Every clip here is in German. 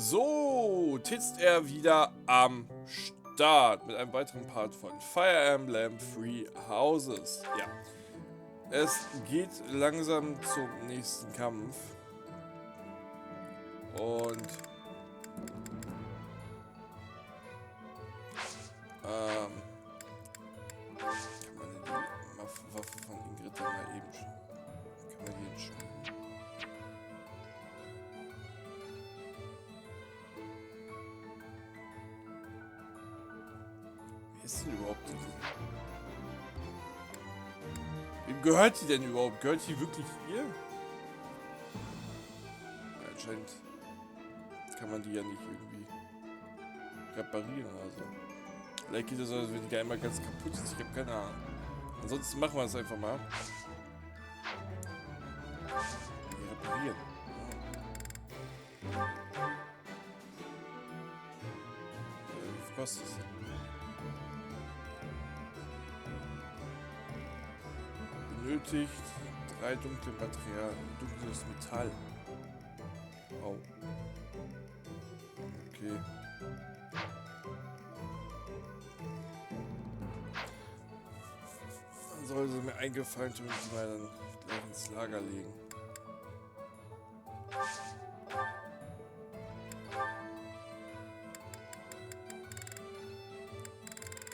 So, ist er wieder am Start mit einem weiteren Part von Fire Emblem Three Houses. Ja, es geht langsam zum nächsten Kampf. Und kann man die Waffe von Ingrid dann mal eben schon. Kann man die jetzt schon. Wer ist denn überhaupt die? Wem gehört die denn überhaupt? Gehört die wirklich ihr? Ja, anscheinend kann man die ja nicht irgendwie reparieren oder so. Vielleicht geht es so, als wenn die einmal ganz kaputt ist. Ich habe keine Ahnung. Ansonsten machen wir es einfach mal. Die reparieren. Wie viel kostet es denn? Benötigt 3 dunkle Materialien. Dunkles Metall. Oh. Okay. Dann soll sie mir eingefallen tun und sie mal dann gleich ins Lager legen.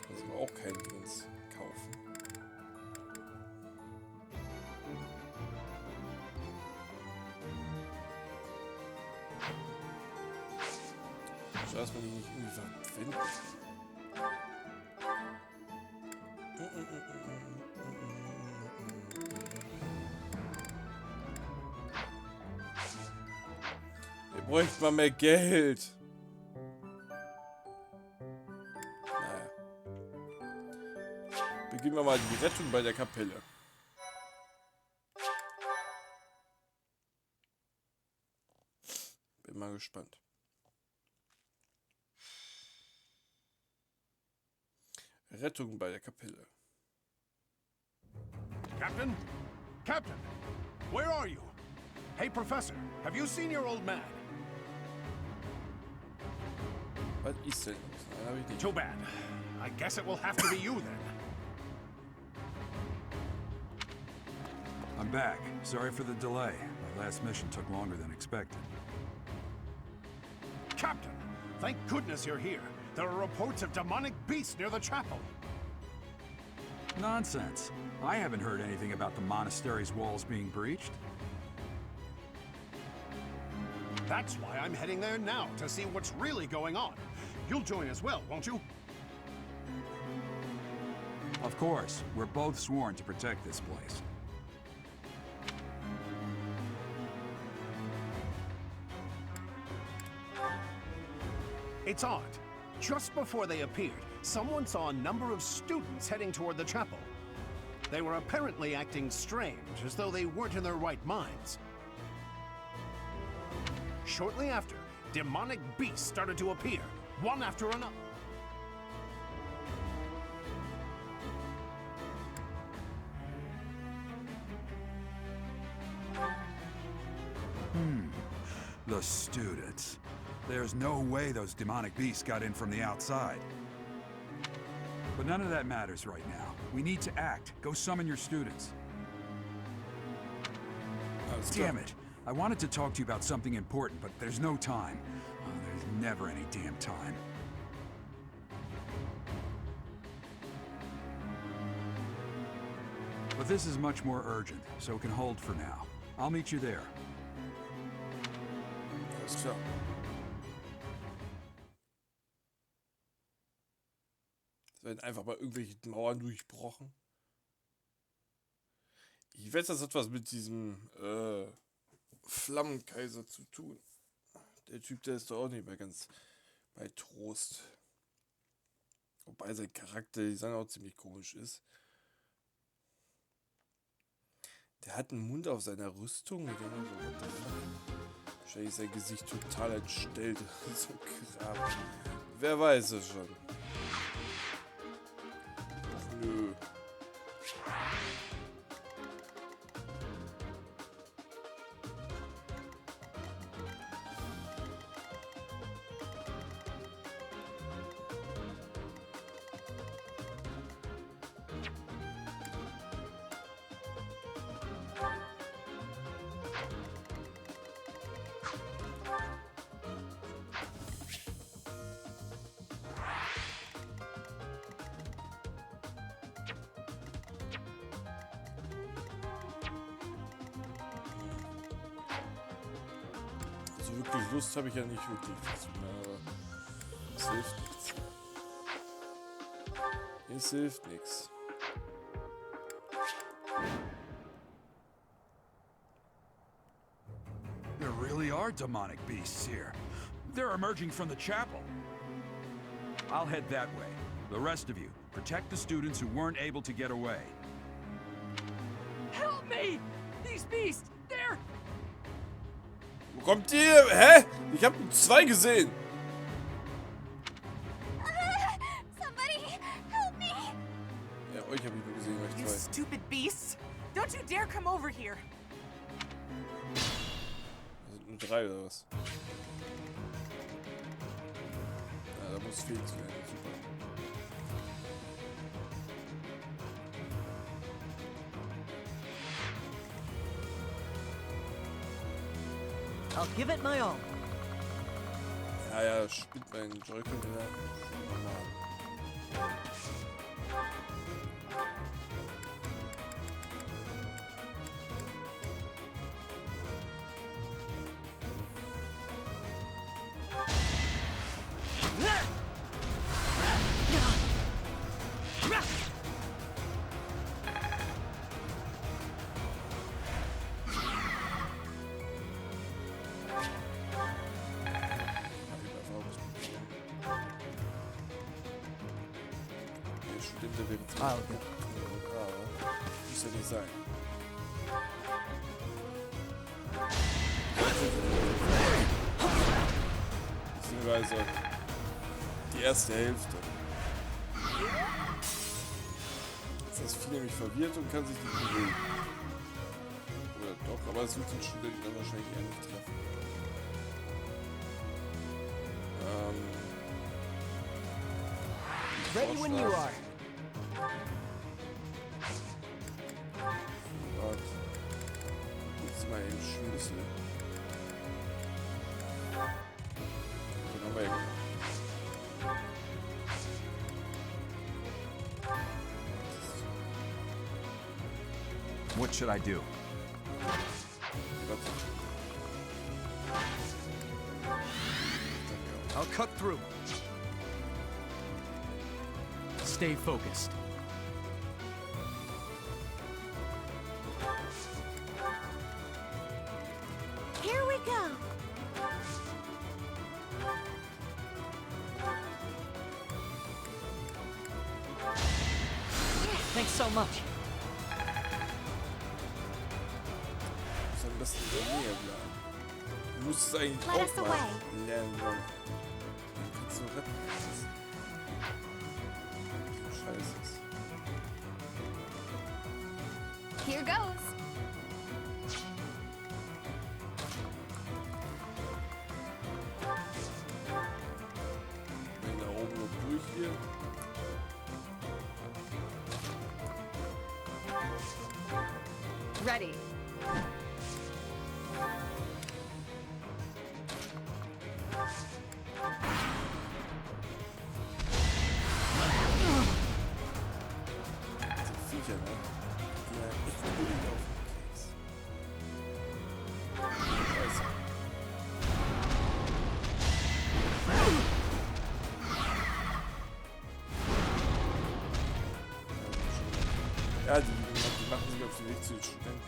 Also auch kein Dings kaufen. Schade, dass man die nicht irgendwie verwenden. Wir bräuchten mal mehr Geld. Naja. Beginnen wir mal die Rettung bei der Kapelle. Bin mal gespannt. Rettung bei der Kapelle. Captain? Captain! Where are you? Hey, Professor, have you seen your old man? Was ist denn los? Nein, hab ich nicht. Too bad. I guess it will have to be you then. I'm back. Sorry for the delay. My last mission took longer than expected. Captain, thank goodness you're here. There are reports of demonic beasts near the chapel. Nonsense. I haven't heard anything about the monastery's walls being breached. That's why I'm heading there now, to see what's really going on. You'll join as well, won't you? Of course. We're both sworn to protect this place. It's odd. Just before they appeared, someone saw a number of students heading toward the chapel. They were apparently acting strange, as though they weren't in their right minds. Shortly after, demonic beasts started to appear, one after another. The students. There's no way those demonic beasts got in from the outside. But none of that matters right now. We need to act. Go summon your students. Damn it. I wanted to talk to you about something important, but there's no time. There's never any damn time. But this is much more urgent, so it can hold for now. I'll meet you there. Alles klar. Es werden einfach mal irgendwelche Mauern durchbrochen. Ich weiß, das hat was mit diesem Flammenkaiser zu tun. Der Typ, der ist doch auch nicht mehr ganz bei Trost. Wobei sein Charakter, die sagen auch ziemlich komisch ist. Der hat einen Mund auf seiner Rüstung. Und dann so, what the fuck? Wahrscheinlich ist sein Gesicht total entstellt. So Kram. Wer weiß es schon. Ach nö. So wirklich Lust habe ich ja nicht wirklich dazu, aber es hilft nichts. Es hilft nichts. There really are demonic beasts here. They're emerging from the chapel. I'll head that way. The rest of you, protect the students who weren't able to get away. Help me! These beasts, they're... Wo kommt ihr? Hä? Ich hab 2 gesehen. Somebody help me! Ja, euch hab ich nur gesehen, euch You 2. stupid beasts! Don't you dare come over here! Das sind nur 3 oder was? Ja, da muss Felix werden. Super. I'll give it my all. Ja, ja, spielt meinen Joy-Con wieder. Normal. Stimmt, der wäre zu. Ah, okay. Aber muss ja nicht sein. Beziehungsweise die erste Hälfte. Jetzt ist viel nämlich verwirrt und kann sich nicht bewegen. Oder doch, aber es wird den Studenten dann wahrscheinlich eher nicht treffen. Ready when you are. Warte. Jetzt mal den Schlüssel. Den haben wir ja gemacht. What should I do? Warte. I'll cut through. Stay focused. Here we go. Thanks so much. Muss am besten in der Nähe bleiben. Du musst es eigentlich Let auch us mal away. lernen. Dann kannst du retten. Scheiße. Here goes. Wenn da oben noch durch hier. Ready. Diese Viecher, ne? Die ja echt unbedingt auf den Keks. Scheiße. Ja, die machen sich auf den Weg zu den Studenten.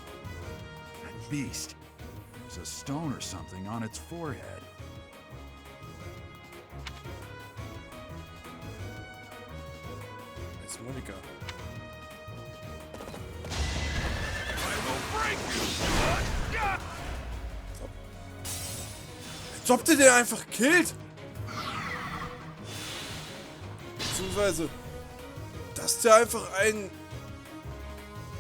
That beast. There's a stone or something on its forehead. Das ist Monika. Als ob der den einfach killt! Beziehungsweise, dass der einfach einen...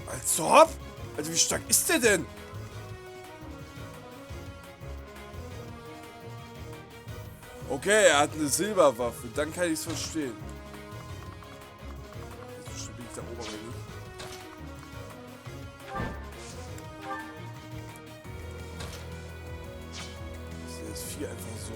Als ob? Also wie stark ist der denn? Okay, er hat eine Silberwaffe, dann kann ich es verstehen. Jetzt bin ich da oben aber nicht. Das ist das Vieh einfach so.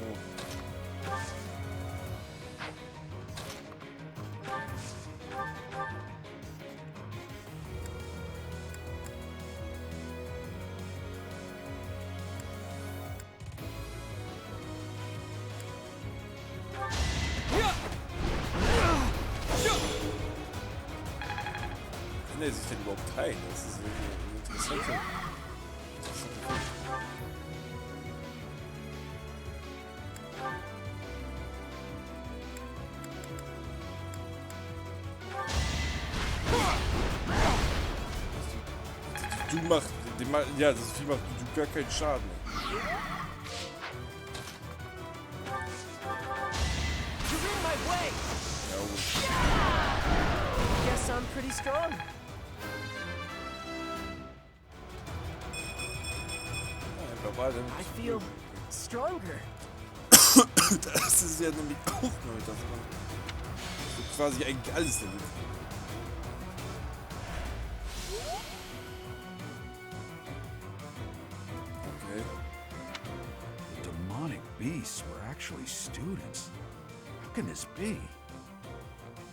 er sich denn überhaupt heilen? Das ist eine interessante. Du machst, ja, das Vieh macht du gar keinen Schaden. You're in my way. Ja, gut. Guess I'm pretty strong. Ja, verbal, I feel stronger. das ist ja nämlich auch neu, dass man so quasi eigentlich alles damit. Okay. The demonic beasts were actually students. How can this be?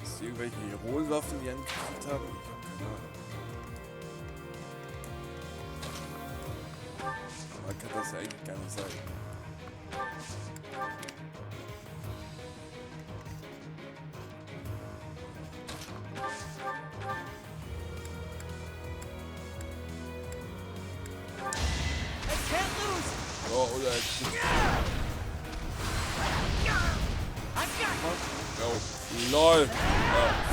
Ist hier irgendwelche Hieronwaffen, die angekriegt haben? Ich hab keine Ahnung. Aber kann das ja eigentlich gar nicht sein. I can't lose. Oh, oder oh, lol.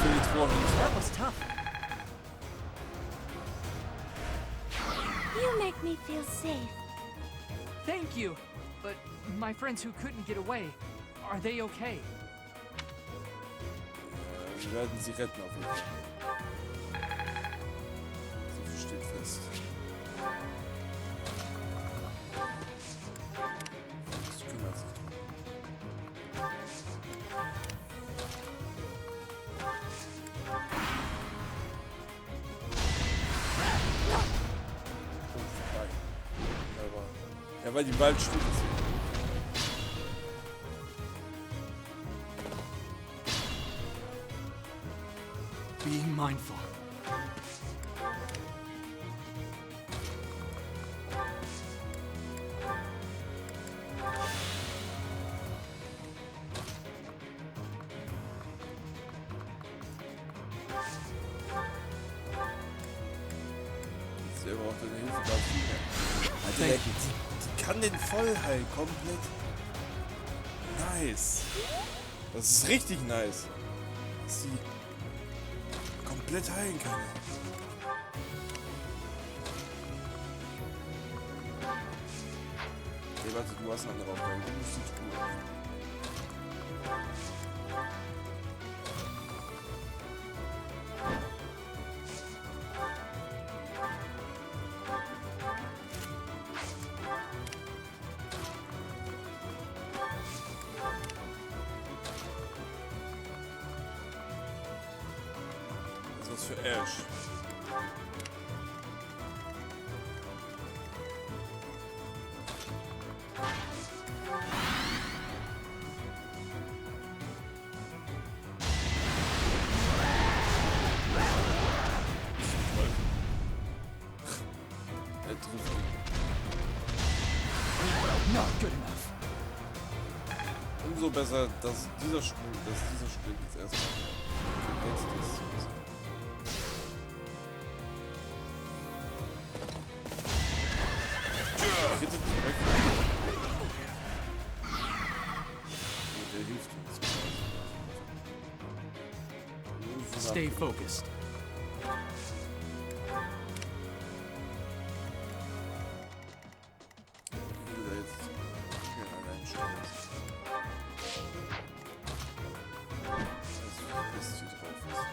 Felix Morris. That was tough. You make me feel safe. Thank you. But my friends who couldn't get away, are they okay? Wir werden sie retten auf jeden Fall. So viel steht fest. Das kümmert sich drum. Oh, vorbei. Ja, weil die Wald steht ist. Being mindful. Der braucht deine Hilfe bei viel. Alter, Thank you. die kann den voll heilen, komplett. Nice. Das ist richtig nice. Dass sie komplett heilen kann. Okay, warte, du hast eine andere Aufgabe. Du musst die Truhe öffnen. Das ist was für Ash. Er trifft ihn. Not good enough. Umso besser, dass dieser Spiel jetzt erstmal jetzt ist. Bitte direkt. Der hilft uns. Stay focused. Wie du da jetzt hier allein stehst. Das hier drauf ist.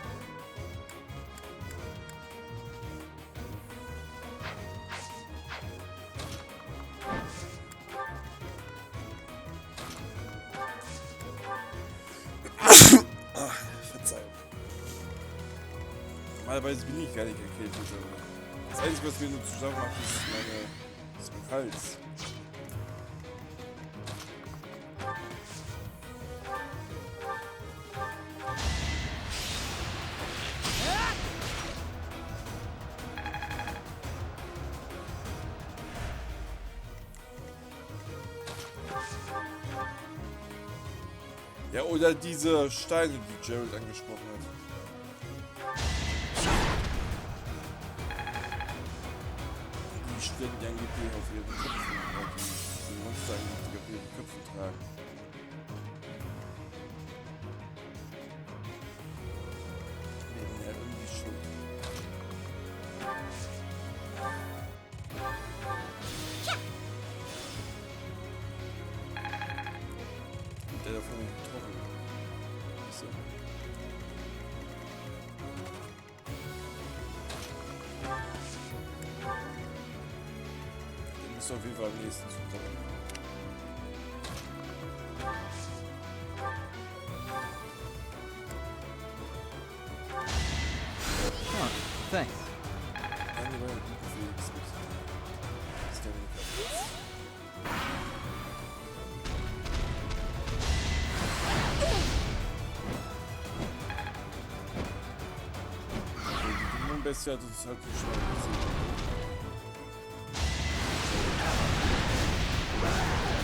Verzeihung. Normalerweise bin ich gar nicht erkältet, aber das Einzige, was mir nur zusammen macht, ist mein Hals. Ja, oder diese Steine, die Gerald angesprochen hat. denn die angeblich auf ihren Köpfen, die Monster angeblich auf ihren Köpfen tragen. Wären ja irgendwie schuld. Und der davon getroffen. So. Der müsste auf jeden Fall am nächsten zukommen. Huh, thanks. Anyway, Felix ist der die Dämonenbestie hat uns halt so schnell gesehen.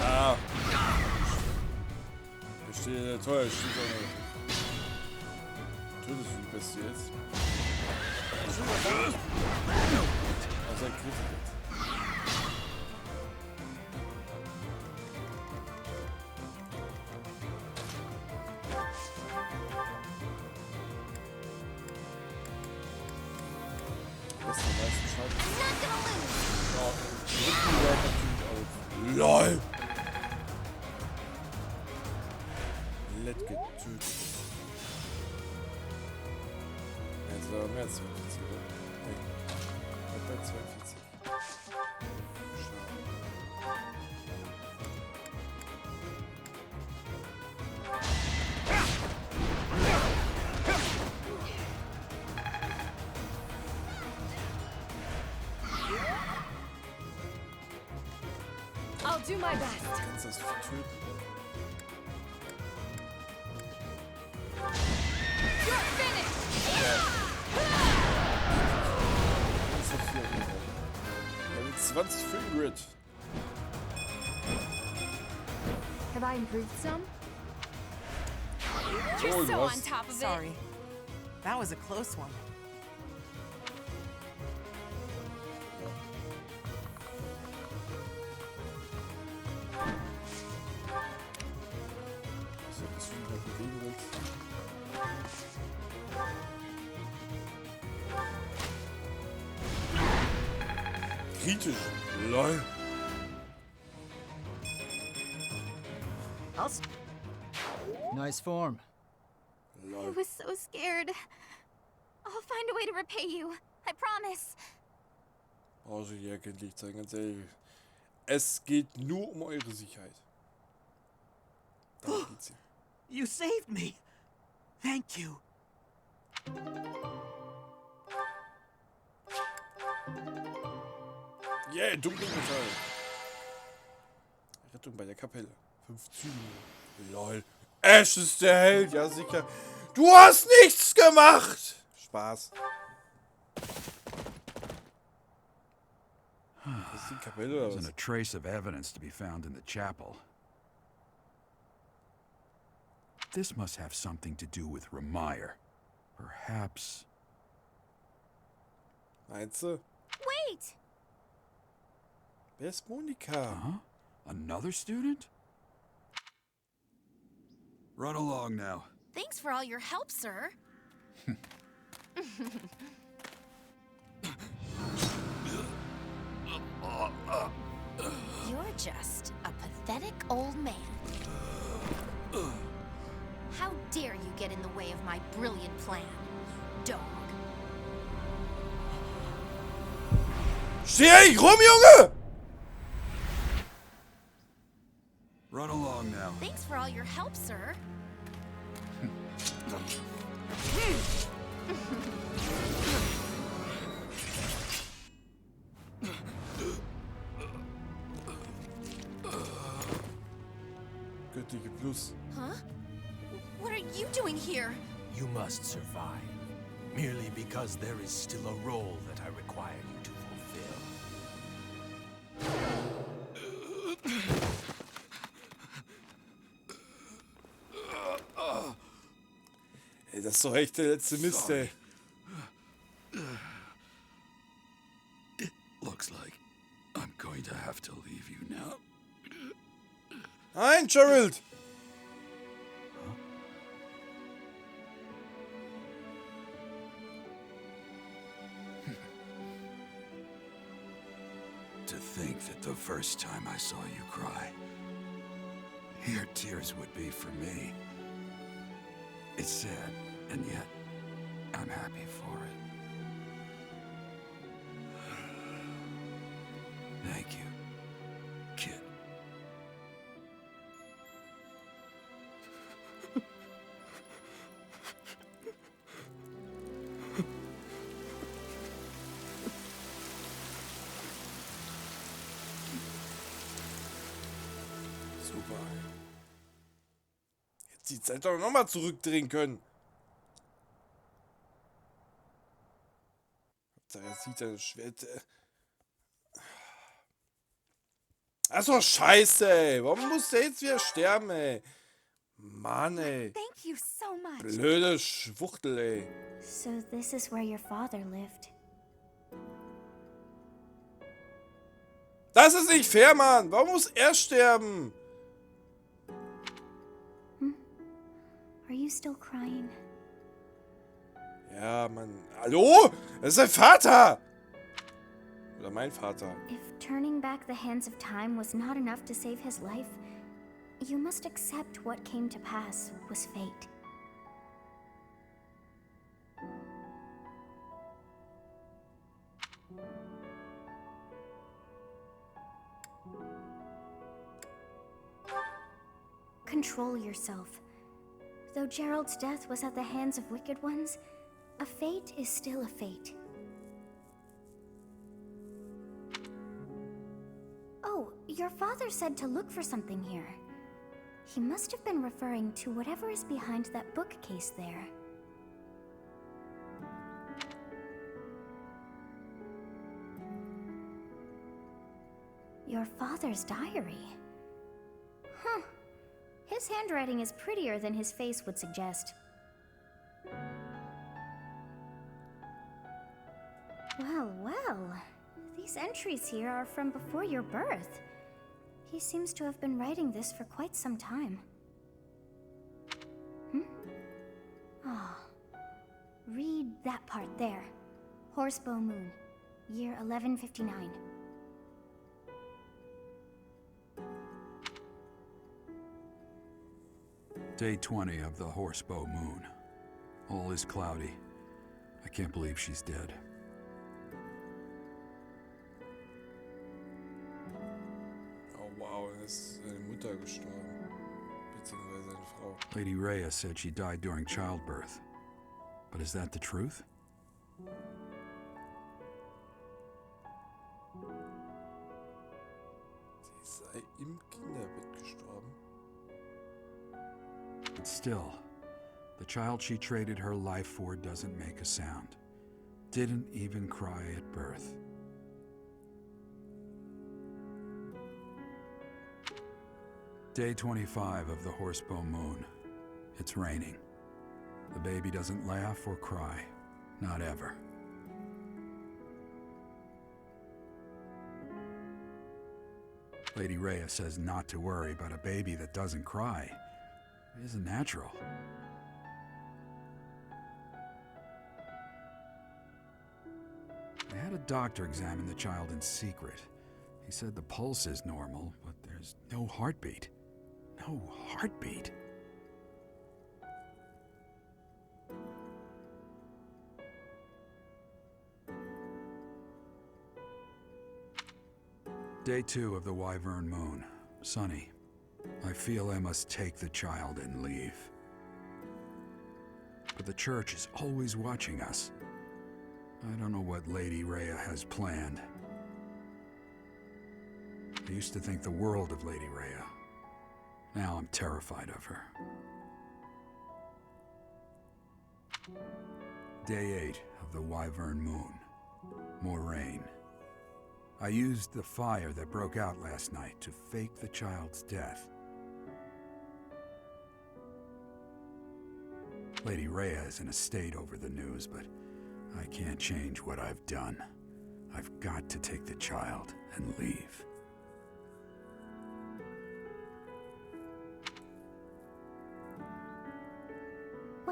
Ah! Da steht der Teuer, steht auch noch. Tötest du die Bestie jetzt? Also er kriegt jetzt. Das ist der meiste Schaden. Ja, dritten Wert natürlich auf. LOL! Let getötet. Jetzt war mehr als 42, oder? Nee. Bei 42. Schade. I'll do my best. Kannst du das töten? You're finished. Das hat viel Level 20 für Grid. Have I improved some? Oh, You're du so on hast... top of it. Sorry. That was a close one. So, dass du wieder bewegen willst. Kritisch. LOL. Nice form. I LOL. was so scared. I'll find a way to repay you. I promise. Brauche ich erkenntlich zeigen, ganz ehrlich. Es geht nur um eure Sicherheit. Darum geht's hier. You saved me. Thank you. Yeah, dunkle Metall. Rettung bei der Kapelle. 5 Züge. LOL. Ash ist der Held, ja sicher. Du hast nichts gemacht! Spaß. Das ist die Kapelle oder Isn't was? a trace of evidence to be found in the chapel. This must have something to do with Ramier. Perhaps... Meinst du? Wait! Wer ist Monika? Huh? Another student? Run along now. Thanks for all your help, sir. You're just a pathetic old man. How dare you get in the way of my brilliant plan, dog. Steh ich rum, Junge! Run along now. Thanks for all your help, sir. Göttlichen Plus. Huh? What are you doing here? You must survive, merely because there is still a role that I require you to fulfill. Ey, das ist doch echt der letzte Mist, ey. It looks like Gerald! To think that the first time I saw you cry, your tears would be for me. It's sad, and yet I'm happy for it. Thank you, kid. Super. Jetzt die Zeit doch nochmal zurückdrehen können. Da sieht er das Schwert. Das ist doch scheiße, ey. Warum muss der jetzt wieder sterben, ey? Mann, ey. Thank you so much. Blöde Schwuchtel, ey. So this is where your father lived. Das ist nicht fair, Mann. Warum muss er sterben? Are you still crying? Ja, Mann. Hallo? Das ist dein Vater. Oder mein Vater. If turning back the hands of time was not enough to save his life, you must accept what came to pass was fate. Control yourself. Though Gerald's death was at the hands of wicked ones, a fate is still a fate. Oh, your father said to look for something here. He must have been referring to whatever is behind that bookcase there. Your father's diary. Huh. His handwriting is prettier than his face would suggest. Well, well. These entries here are from before your birth. He seems to have been writing this for quite some time. Ah. Read that part there. Horsebow Moon, year 1159. Day 20 of the Horsebow Moon. All is cloudy. I can't believe she's dead. Oh wow, ist seine Mutter gestorben. Beziehungsweise seine Frau. Lady Rhea said she died during childbirth. But is that the truth? Sie sei im Kinderbett gestorben. But still, the child she traded her life for doesn't make a sound. Didn't even cry at birth. Day 25 of the Horsebow Moon. It's raining. The baby doesn't laugh or cry. Not ever. Lady Rhea says not to worry about a baby that doesn't cry. It isn't natural. I had a doctor examine the child in secret. He said the pulse is normal, but there's no heartbeat. No heartbeat. Day 2 of the Wyvern Moon. Sunny. I feel I must take the child and leave. But the church is always watching us. I don't know what Lady Rhea has planned. I used to think the world of Lady Rhea. Now I'm terrified of her. Day 8 of the Wyvern Moon. More rain. I used the fire that broke out last night to fake the child's death. Lady Rhea is in a state over the news, but I can't change what I've done. I've got to take the child and leave.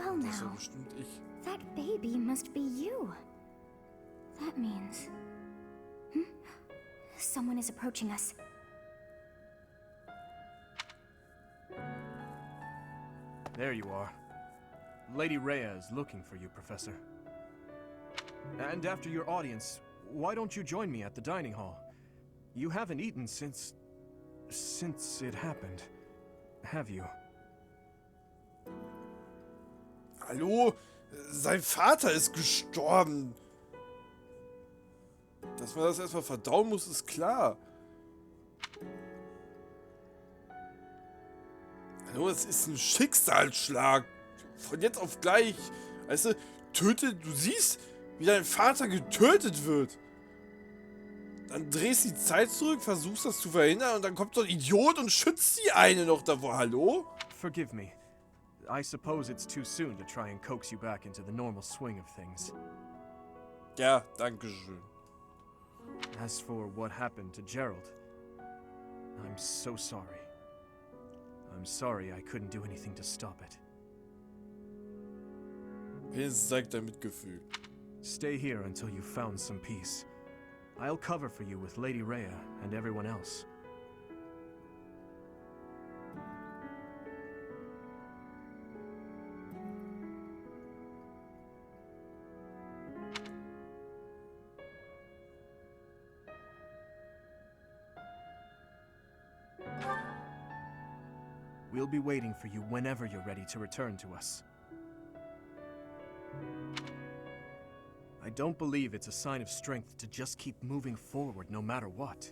Well Das ist ja now, bestimmt ich. that baby must be you. That means... Someone is approaching us. There you are. Lady Rhea is looking for you, Professor. And after your audience, why don't you join me at the dining hall? You haven't eaten since it happened, have you? Hallo? Sein Vater ist gestorben. Dass man das erstmal verdauen muss, ist klar. Hallo, es ist ein Schicksalsschlag. Von jetzt auf gleich. Weißt du, du siehst, wie dein Vater getötet wird. Dann drehst die Zeit zurück, versuchst das zu verhindern und dann kommt so ein Idiot und schützt die eine noch davor. Hallo? Forgive me. I suppose it's too soon to try and coax you back into the normal swing of things. Ja, danke schön. As for what happened to Gerald, I'm so sorry. I'm sorry I couldn't do anything to stop it. Wenigstens zeigt dein Mitgefühl. Stay here until you've found some peace. I'll cover for you with Lady Rhea and everyone else. We'll be waiting for you whenever you're ready to return to us. I don't believe it's a sign of strength to just keep moving forward no matter what.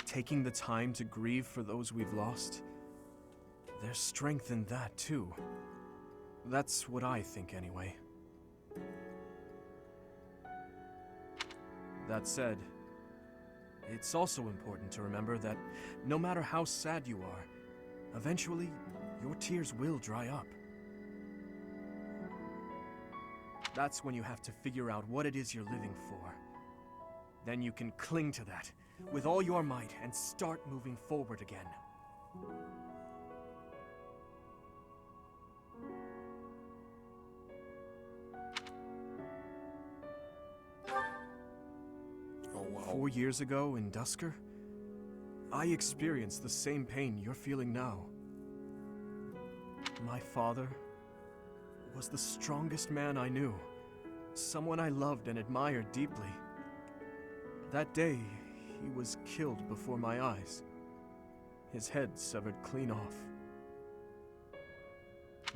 Taking the time to grieve for those we've lost, there's strength in that too. That's what I think anyway. That said, it's also important to remember that no matter how sad you are, eventually your tears will dry up. That's when you have to figure out what it is you're living for. Then you can cling to that with all your might and start moving forward again. Oh, wow. 4 years ago in Dusker, I experienced the same pain you're feeling now. My father was the strongest man I knew, someone I loved and admired deeply. That day, he was killed before my eyes, his head severed clean off.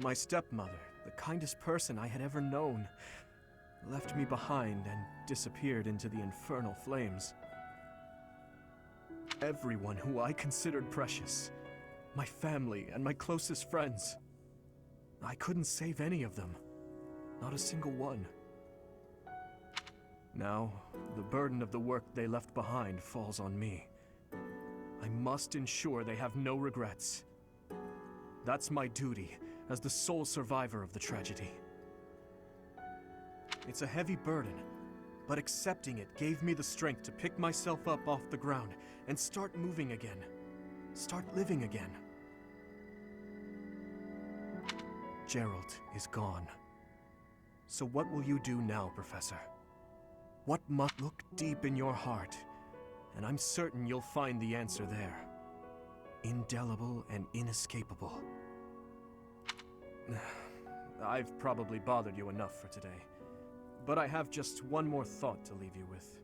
My stepmother, the kindest person I had ever known, left me behind and disappeared into the infernal flames. Everyone who I considered precious, my family and my closest friends, I couldn't save any of them, not a single one. Now, the burden of the work they left behind falls on me. I must ensure they have no regrets. That's my duty as the sole survivor of the tragedy. It's a heavy burden, but accepting it gave me the strength to pick myself up off the ground and start moving again. Start living again. Gerald is gone. So what will you do now, Professor? What must look deep in your heart, and I'm certain you'll find the answer there. Indelible and inescapable. I've probably bothered you enough for today, but I have just one more thought to leave you with.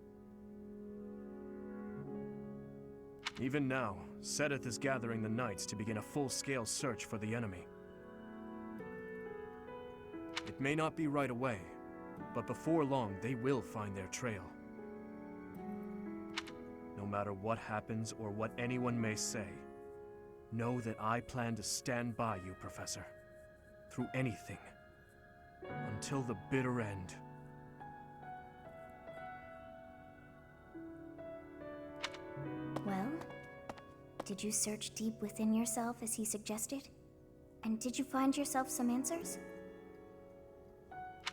Even now, Sedith is gathering the knights to begin a full-scale search for the enemy. It may not be right away, but before long they will find their trail. No matter what happens or what anyone may say, know that I plan to stand by you, Professor, through anything, until the bitter end. Well, did you search deep within yourself as he suggested? And did you find yourself some answers?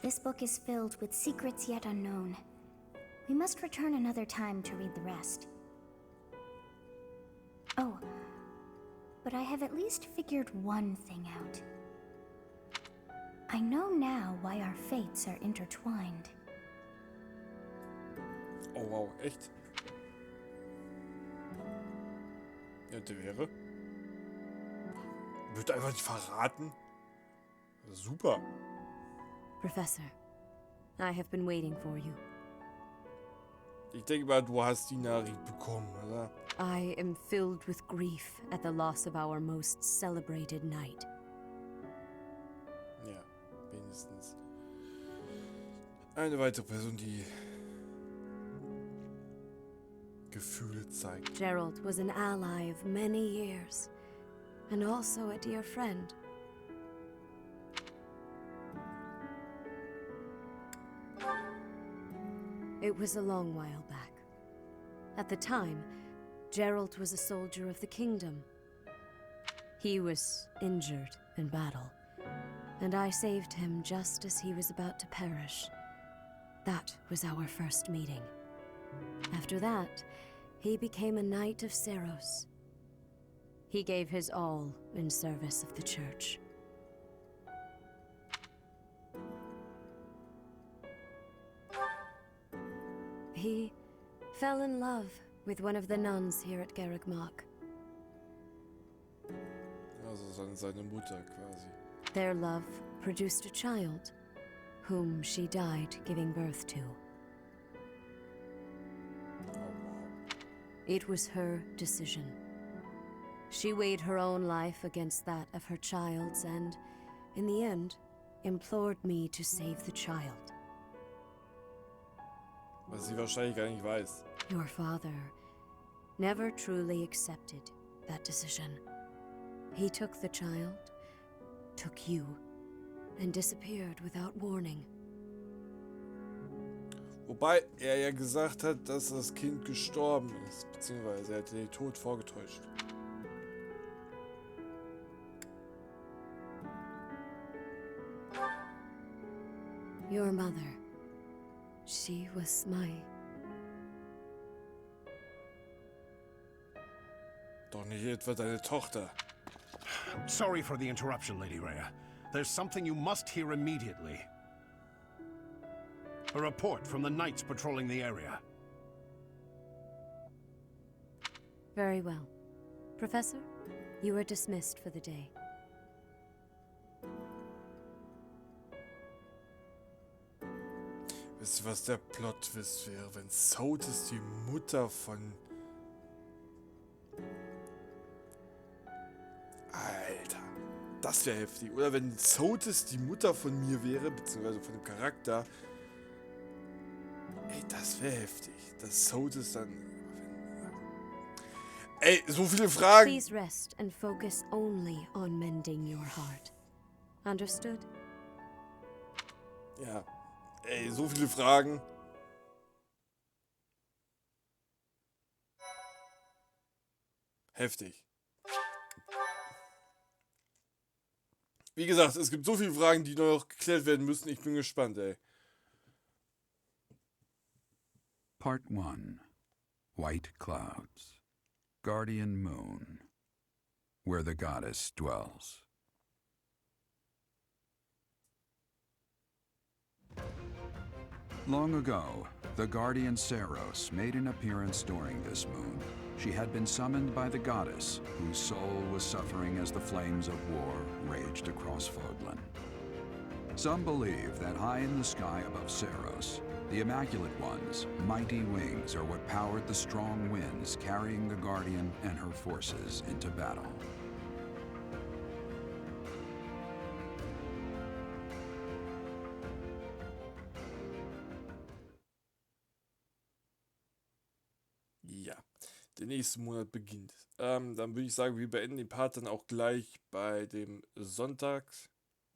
This book is filled with secrets yet unknown. We must return another time to read the rest. Oh, but I have at least figured one thing out. I know now why our fates are intertwined. Oh wow, echt? Ja, der wäre. Wird einfach nicht verraten. Super. Professor, I have been waiting for you. Ich denke mal, du hast die Nachricht bekommen, oder? I am filled with grief at the loss of our most celebrated knight. Ja, wenigstens. Eine weitere Person, die Gefühle zeigt. Gerald was an ally of many years, and also a dear friend. It was a long while back. At the time, Gerald was a soldier of the kingdom. He was injured in battle, and I saved him just as he was about to perish. That was our first meeting. After that, he became a knight of Seros. He gave his all in service of the church. He fell in love with one of the nuns here at Garrigmark. Also seine Mutter quasi. Their love produced a child, whom she died giving birth to. Oh wow. It was her decision. She weighed her own life against that of her child's and, in the end, implored me to save the child. Was sie wahrscheinlich gar nicht weiß. Your father never truly accepted that decision. He took the child, took you, and disappeared without warning. Wobei er ja gesagt hat, dass das Kind gestorben ist, beziehungsweise er hätte den Tod vorgetäuscht. Your mother, she was my... Doch nicht etwa deine Tochter. Sorry for the interruption, Lady Rhea. There's something you must hear immediately. A report from the knights patrolling the area. Very well. Professor, you are dismissed for the day. Wisst ihr, was der Plot-Twist wäre, wenn Sotes die Mutter von... Alter, das wäre heftig. Oder wenn Sotes die Mutter von mir wäre, beziehungsweise von dem Charakter. Ey, das wäre heftig. Dass Sotes dann... Ey, so viele Fragen. Please rest and focus only on mending your heart. Understood? Ja. Ey, so viele Fragen. Heftig. Wie gesagt, es gibt so viele Fragen, die noch geklärt werden müssen. Ich bin gespannt, ey. Part 1. White Clouds. Guardian Moon. Where the goddess dwells. Long ago, the guardian Seros made an appearance during this moon. She had been summoned by the goddess, whose soul was suffering as the flames of war raged across Fogland. Some believe that high in the sky above Seros, the Immaculate One's mighty wings are what powered the strong winds carrying the Guardian and her forces into battle. Ja, der nächste Monat beginnt. Dann würde ich sagen, wir beenden den Part dann auch gleich bei dem Sonntag,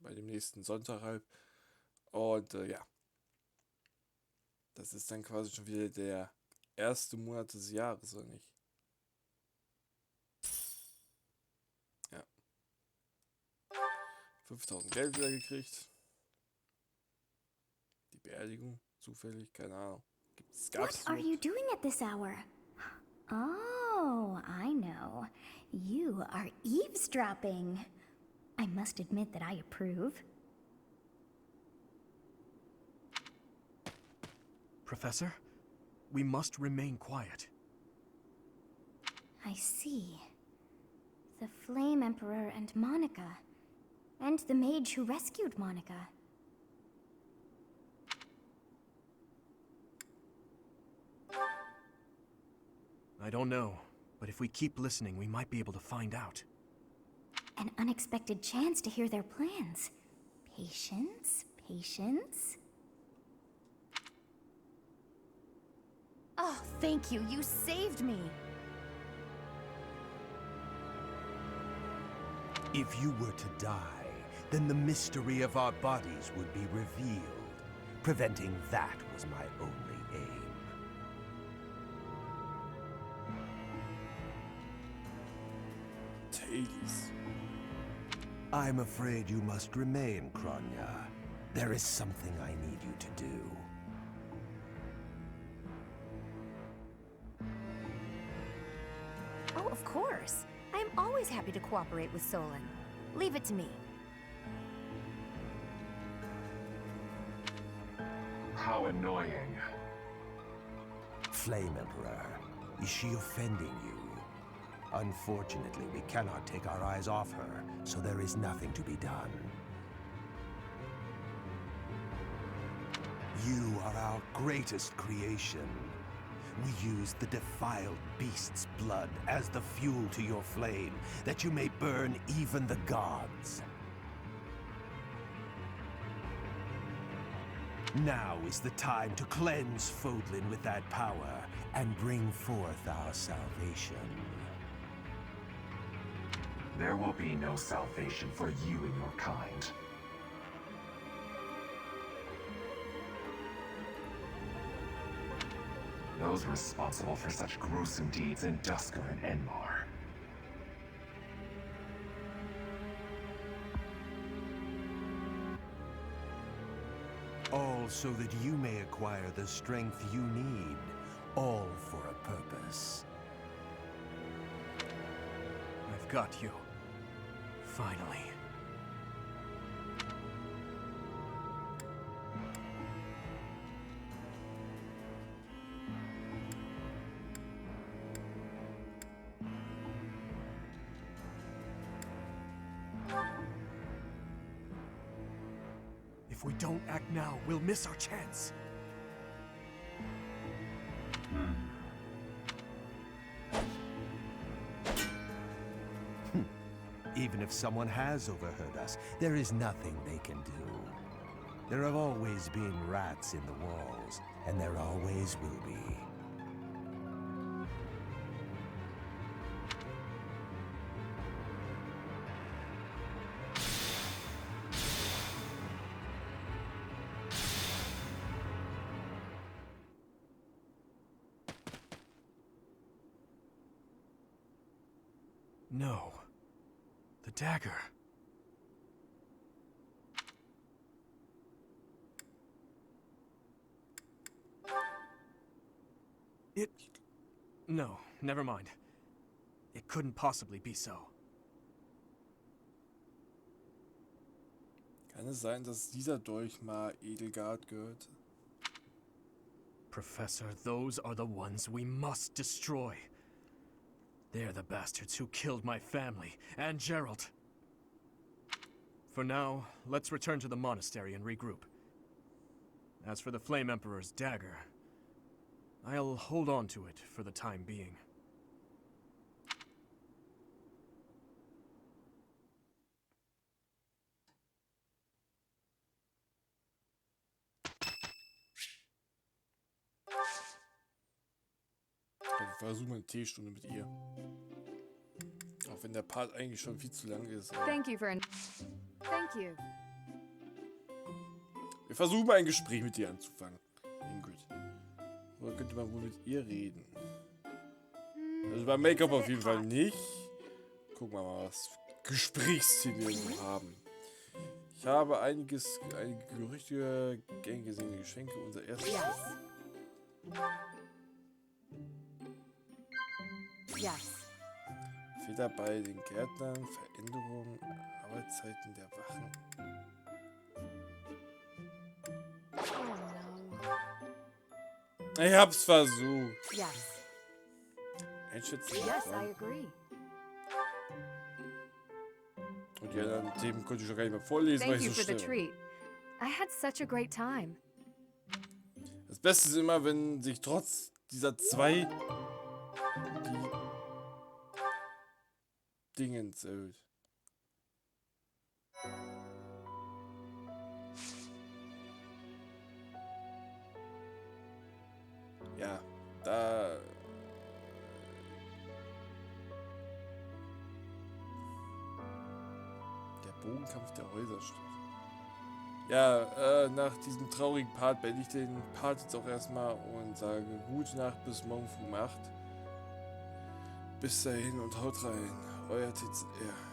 bei dem nächsten Sonntag halt. Und ja, das ist dann quasi schon wieder der erste Monat des Jahres, oder nicht? Ja. 5000 Geld wieder gekriegt. Die Beerdigung, zufällig, keine Ahnung. What are you doing at this hour? Oh, I know. You You are eavesdropping. I must admit that I approve. Professor, we must remain quiet. I see. The Flame Emperor and Monica. And the mage who rescued Monica. I don't know, but if we keep listening, we might be able to find out. An unexpected chance to hear their plans. Patience, patience. Oh, thank you. You saved me. If you were to die, then the mystery of our bodies would be revealed. Preventing that was my only aim. Hades. I'm afraid you must remain, Kronya. There is something I need you to do. Oh, of course. I'm always happy to cooperate with Solon. Leave it to me. How annoying. Flame Emperor, is she offending you? Unfortunately, we cannot take our eyes off her, so there is nothing to be done. You are our greatest creation. We use the defiled beast's blood as the fuel to your flame, that you may burn even the gods. Now is the time to cleanse Fodlan with that power and bring forth our salvation. There will be no salvation for you and your kind. Those responsible for such gruesome deeds in Dusker and Enmar. All so that you may acquire the strength you need, all for a purpose. I've got you. Finally. If we don't act now, we'll miss our chance. Even if someone has overheard us, there is nothing they can do. There have always been rats in the walls, and there always will be. No. The dagger. No, never mind. It couldn't possibly be so. Kann es sein, dass dieser Dolch mal Edelgard gehört? Professor, those are the ones we must destroy. They're the bastards who killed my family, and Geralt. For now, let's return to the monastery and regroup. As for the Flame Emperor's dagger, I'll hold on to it for the time being. Ich versuche mal eine Teestunde mit ihr. Auch wenn der Part eigentlich schon viel zu lang ist. Thank you. Wir versuchen mal ein Gespräch mit ihr anzufangen. Ingrid. Oder könnte man wohl mit ihr reden? Also beim Make-up auf jeden Fall nicht. Gucken wir mal, was Gesprächsthemen wir so haben. Ich habe einige Gerüchte, gern gesehene Geschenke, unser erstes. Yes. Fehler bei den Gärtnern, Veränderungen, Arbeitszeiten der Wachen. Ich hab's versucht. Yes. Einschätzen. Yes, I agree. Und die anderen Themen konnte ich schon gar nicht mehr vorlesen, weil Thank ich you so for the schnell war. treat. I had such a great time. Das Beste ist immer, wenn sich trotz dieser zwei die Dingens erhöht. Ja, da... Der Bogenkampf der Häuserstadt. Ja, nach diesem traurigen Part beende ich den Part jetzt auch erstmal und sage gute Nacht bis morgen früh um 8. Bis dahin und haut rein. Euer TheZockerRuffy.